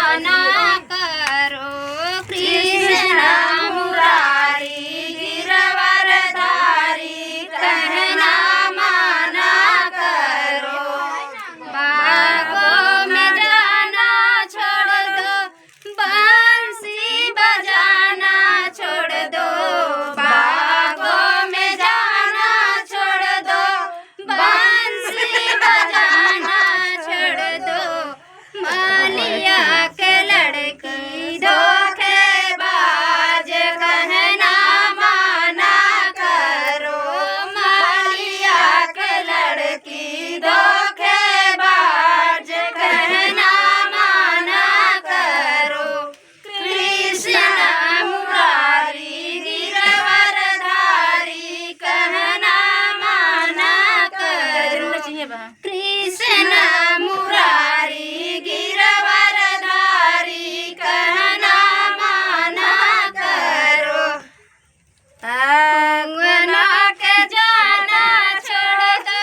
माना करो। कृष्ण मुरारी गिरवरधारी कहना माना करो। बागों में जाना छोड़ दो, बंसी बजाना छोड़ दो। बागों में जाना छोड़ दो, बंसी बजाना छोड़ दो। मालिया के लड़की धोखेबाज कहना माना करो। मालिया के लड़की धोखेबाज कहना माना करो। कृष्ण मुरारी गिरवरधारी कहना माना करो। कृष्ण मुरारी गिरवरधारी कहना माना करो। अंगना के जाना छोड़ दो,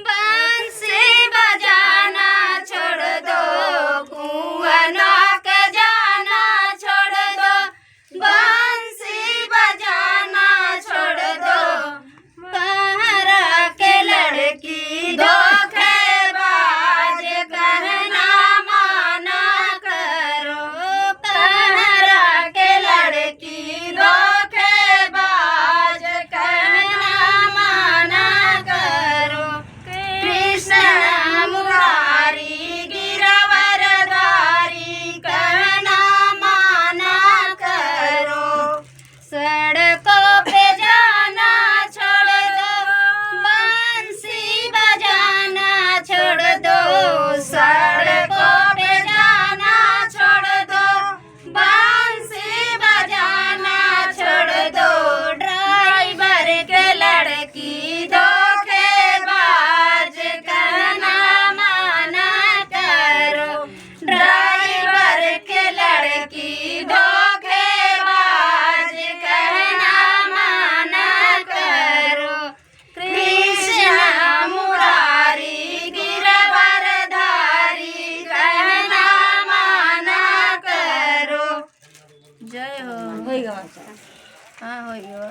बंसी बजाना छोड़ दो। कुआना के जाना छोड़ दो, बंसी बजाना छोड़ दो। पहरा के लड़की धोखेबाज कहना माना करो। पहरा के लड़की धोखेबाज कहना माना करो। कृष्ण मुरारी गिरवरधारी कहना माना करो। सड़कों पे जाना छोड़ दो, बंसी बजाना छोड़ दो। सड़कों पे जाना छोड़ दो, बंसी बजाना छोड़ दो। ड्राइवर के लड़की धोखेबाज कहना माना करो। ड्राइवर के लड़की धोखेबाज कहना माना करो। कृष्ण मुरारी गिरवरधारी कहना माना करो। जय हो। हाँ हो गया।